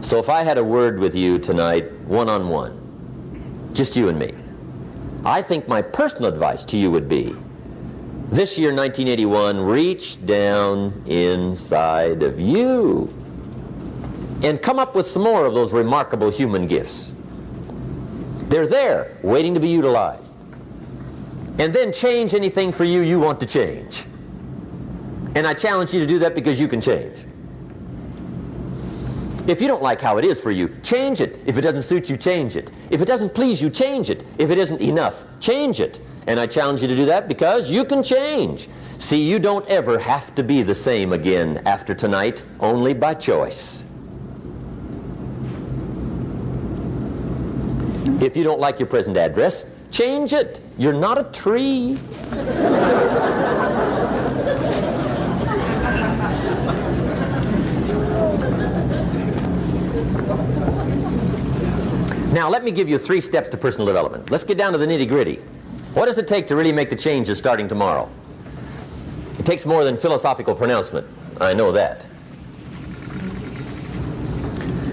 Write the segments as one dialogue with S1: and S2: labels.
S1: So if I had a word with you tonight, one-on-one, just you and me, I think my personal advice to you would be, this year, 1981, reach down inside of you and come up with some more of those remarkable human gifts. They're there, waiting to be utilized. And then change anything for you you want to change. And I challenge you to do that because you can change. If you don't like how it is for you, change it. If it doesn't suit you, change it. If it doesn't please you, change it. If it isn't enough, change it. And I challenge you to do that because you can change. See, you don't ever have to be the same again after tonight, only by choice. If you don't like your present address, change it. You're not a tree. Now, let me give you 3 steps to personal development. Let's get down to the nitty-gritty. What does it take to really make the changes starting tomorrow? It takes more than philosophical pronouncement. I know that.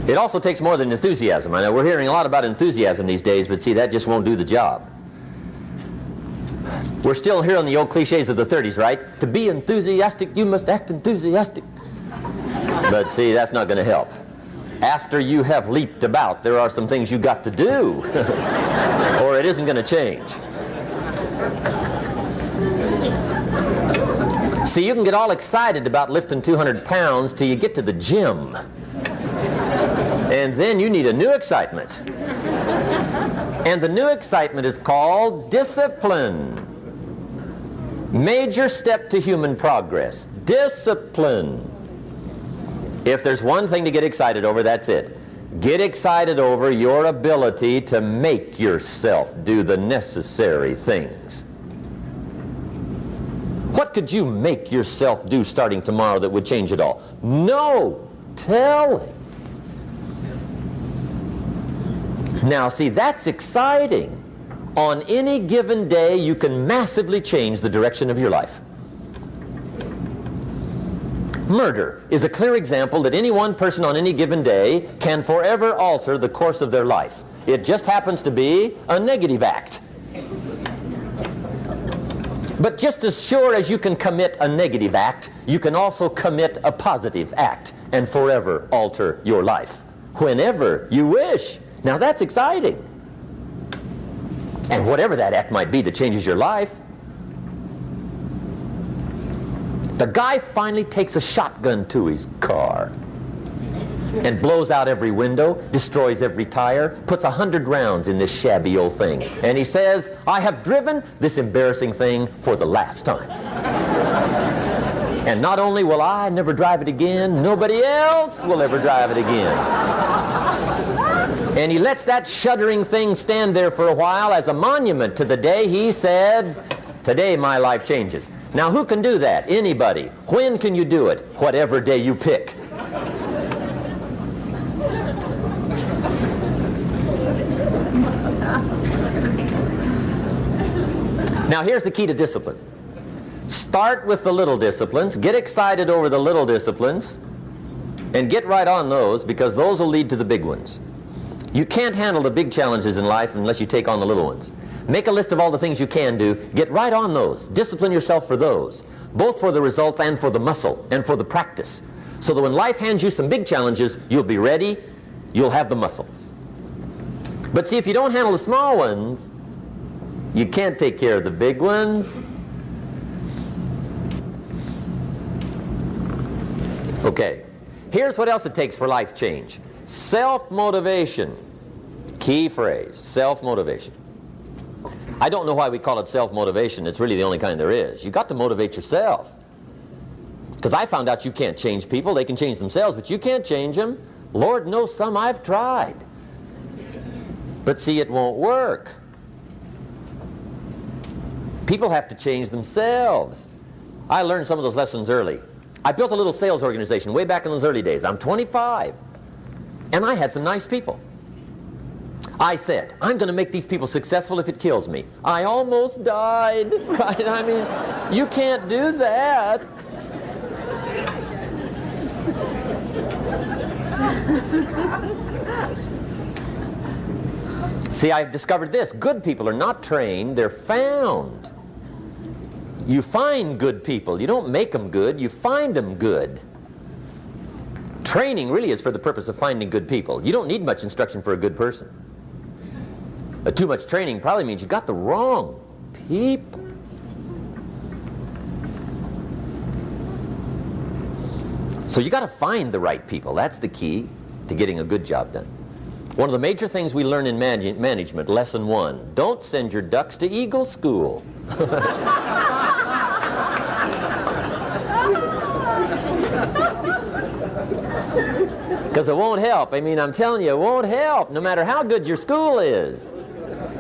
S1: It also takes more than enthusiasm. I know we're hearing a lot about enthusiasm these days, but see, that just won't do the job. We're still hearing the old cliches of the 30s, right? To be enthusiastic, you must act enthusiastic. But see, that's not going to help. After you have leaped about, there are some things you got to do, or it isn't going to change. See, you can get all excited about lifting 200 pounds till you get to the gym. And then you need a new excitement. And the new excitement is called discipline. Major step to human progress. Discipline. If there's one thing to get excited over, that's it. Get excited over your ability to make yourself do the necessary things. What could you make yourself do starting tomorrow that would change it all? No! Tell him. Now, see, that's exciting. On any given day, you can massively change the direction of your life. Murder is a clear example that any one person on any given day can forever alter the course of their life. It just happens to be a negative act. But just as sure as you can commit a negative act, you can also commit a positive act and forever alter your life, whenever you wish. Now that's exciting. And whatever that act might be that changes your life. The guy finally takes a shotgun to his car and blows out every window, destroys every tire, puts 100 rounds in this shabby old thing. And he says, I have driven this embarrassing thing for the last time. And not only will I never drive it again, nobody else will ever drive it again. And he lets that shuddering thing stand there for a while as a monument to the day he said, today my life changes. Now who can do that? Anybody. When can you do it? Whatever day you pick. Now here's the key to discipline. Start with the little disciplines, get excited over the little disciplines, and get right on those, because those will lead to the big ones. You can't handle the big challenges in life unless you take on the little ones. Make a list of all the things you can do, get right on those, discipline yourself for those, both for the results and for the muscle and for the practice, so that when life hands you some big challenges, you'll be ready, you'll have the muscle. But see, if you don't handle the small ones, you can't take care of the big ones. Okay, here's what else it takes for life change. Self-motivation. Key phrase, self-motivation. I don't know why we call it self-motivation. It's really the only kind there is. You've got to motivate yourself. Because I found out you can't change people. They can change themselves, but you can't change them. Lord knows some I've tried. But see, it won't work. People have to change themselves. I learned some of those lessons early. I built a little sales organization way back in those early days. I'm 25. And I had some nice people. I said, I'm going to make these people successful if it kills me. I almost died, right? I mean, you can't do that. See, I've discovered this. Good people are not trained, they're found. You find good people. You don't make them good, you find them good. Training really is for the purpose of finding good people. You don't need much instruction for a good person. Too much training probably means you got the wrong people. So you got to find the right people. That's the key to getting a good job done. One of the major things we learn in management, lesson 1, don't send your ducks to Eagle School. Because it won't help. I mean, I'm telling you, it won't help no matter how good your school is.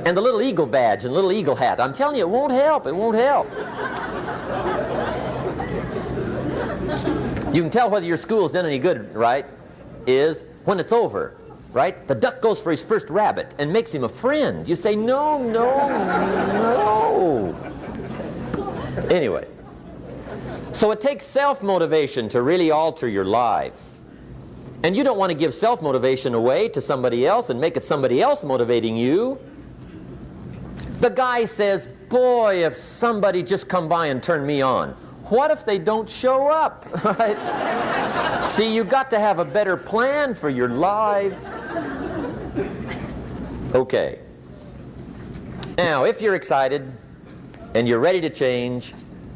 S1: And the little eagle badge and little eagle hat, I'm telling you, it won't help. It won't help. You can tell whether your school's done any good, right, is when it's over, right? The duck goes for his first rabbit and makes him a friend. You say, no, no, no. Anyway, so it takes self-motivation to really alter your life. And you don't want to give self-motivation away to somebody else and make it somebody else motivating you. The guy says, boy, if somebody just come by and turn me on. What if they don't show up? Right? See, you got to have a better plan for your life. Okay. Now, if you're excited and you're ready to change,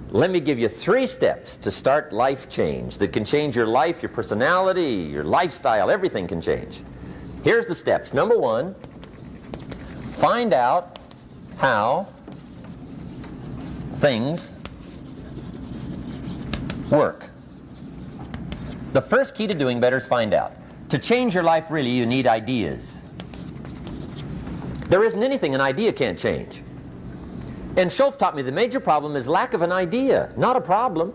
S1: let me give you 3 steps to start life change that can change your life, your personality, your lifestyle, everything can change. Here's the steps. Number 1, find out how things work. The first key to doing better is find out. To change your life, really, you need ideas. There isn't anything an idea can't change. And Schoaf taught me the major problem is lack of an idea, not a problem.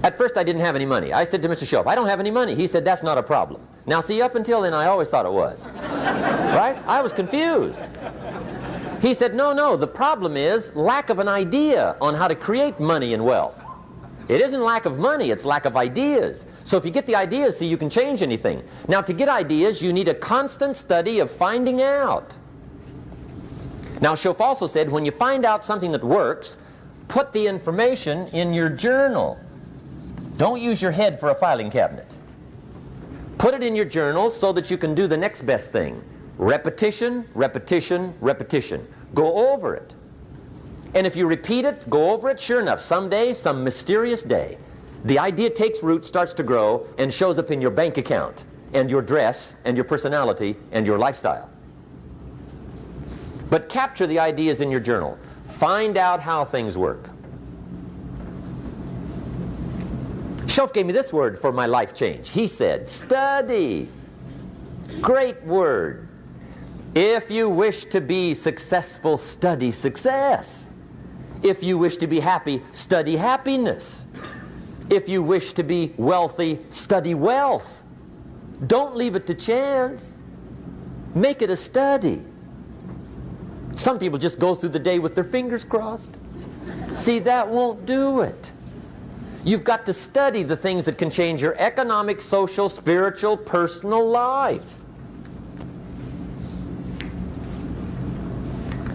S1: At first I didn't have any money. I said to Mr. Schoaf, I don't have any money. He said, that's not a problem. Now see, up until then I always thought it was. Right? I was confused. He said, no, no, the problem is lack of an idea on how to create money and wealth. It isn't lack of money, it's lack of ideas. So if you get the ideas, see, you can change anything. Now to get ideas, you need a constant study of finding out. Now Schoaf also said, when you find out something that works, put the information in your journal. Don't use your head for a filing cabinet. Put it in your journal so that you can do the next best thing. Repetition, repetition, repetition. Go over it. And if you repeat it, go over it, sure enough, someday, some mysterious day, the idea takes root, starts to grow, and shows up in your bank account, and your dress, and your personality, and your lifestyle. But capture the ideas in your journal. Find out how things work. Schoaf gave me this word for my life change. He said, study. Great word. If you wish to be successful, study success. If you wish to be happy, study happiness. If you wish to be wealthy, study wealth. Don't leave it to chance. Make it a study. Some people just go through the day with their fingers crossed. See, that won't do it. You've got to study the things that can change your economic, social, spiritual, personal life.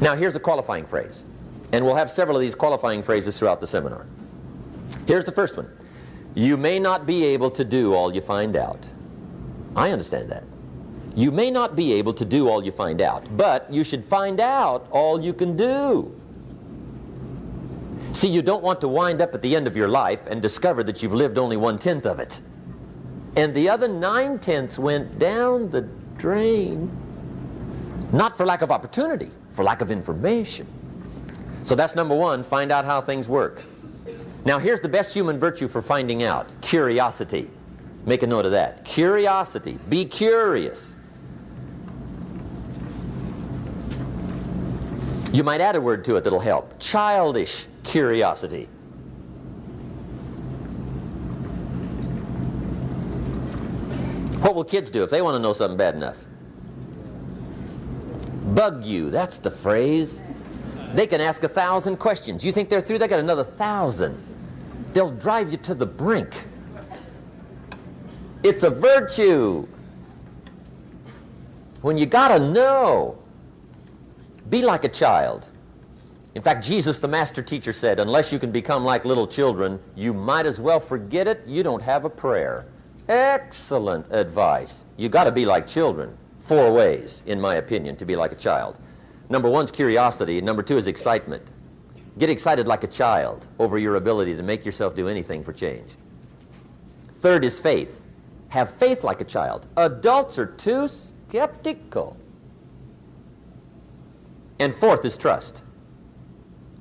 S1: Now here's a qualifying phrase. And we'll have several of these qualifying phrases throughout the seminar. Here's the first one. You may not be able to do all you find out. I understand that. You may not be able to do all you find out, but you should find out all you can do. See, you don't want to wind up at the end of your life and discover that you've lived only 1/10 of it. And the other 9/10 went down the drain. Not for lack of opportunity, for lack of information. So that's number 1, find out how things work. Now here's the best human virtue for finding out, curiosity. Make a note of that. Curiosity. Be curious. You might add a word to it that'll help. Childish curiosity. What will kids do if they want to know something bad enough? Bug you, that's the phrase. They can ask 1,000 questions. You think they're through? They got another 1,000. They'll drive you to the brink. It's a virtue. When you got to know, be like a child. In fact, Jesus, the master teacher, said, unless you can become like little children, you might as well forget it. You don't have a prayer. Excellent advice. You got to be like children. 4 ways, in my opinion, to be like a child. Number 1 is curiosity. Number 2 is excitement. Get excited like a child over your ability to make yourself do anything for change. 3rd is faith. Have faith like a child. Adults are too skeptical. And 4th is trust.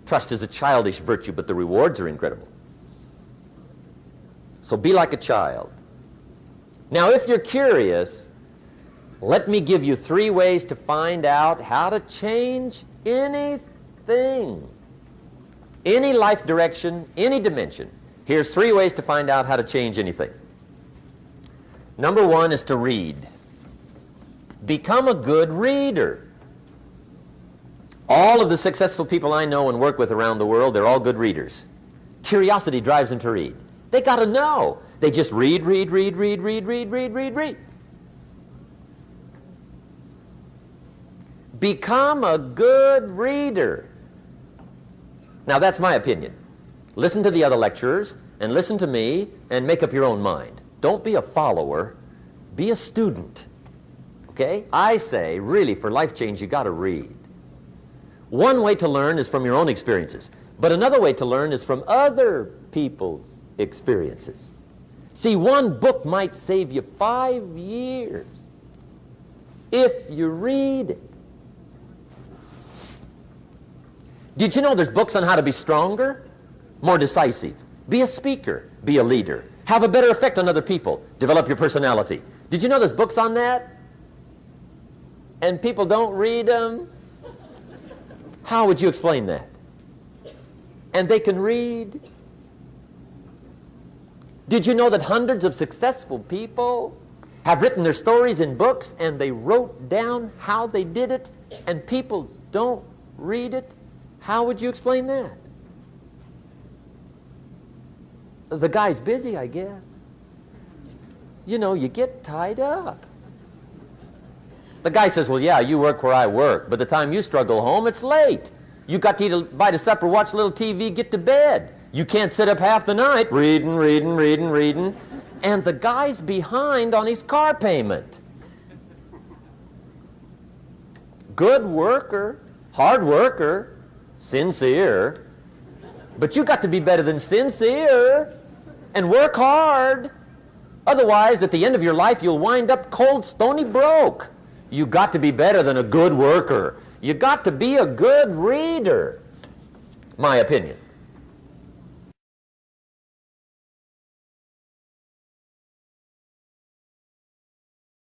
S1: Trust is a childish virtue, but the rewards are incredible. So be like a child. Now, if you're curious, let me give you 3 ways to find out how to change anything. Any life direction, any dimension. Here's 3 ways to find out how to change anything. Number 1 is to read. Become a good reader. All of the successful people I know and work with around the world, they're all good readers. Curiosity drives them to read. They got to know. They just read. Become a good reader. Now, that's my opinion. Listen to the other lecturers and listen to me and make up your own mind. Don't be a follower. Be a student. Okay? I say, really, for life change, you got to read. One way to learn is from your own experiences, but another way to learn is from other people's experiences. See, one book might save you 5 years if you read it. Did you know there's books on how to be stronger, more decisive, be a speaker, be a leader, have a better effect on other people, develop your personality? Did you know there's books on that? And people don't read them? How would you explain that? And they can read. Did you know that hundreds of successful people have written their stories in books and they wrote down how they did it and people don't read it? How would you explain that? The guy's busy, I guess. You know, you get tied up. The guy says, well, yeah, you work where I work, but the time you struggle home, it's late. You got to eat a bite of supper, watch a little TV, get to bed. You can't sit up half the night reading. And the guy's behind on his car payment. Good worker, hard worker, sincere. But you got to be better than sincere and work hard. Otherwise, at the end of your life, you'll wind up cold, stony broke. You got to be better than a good worker. You got to be a good reader. My opinion.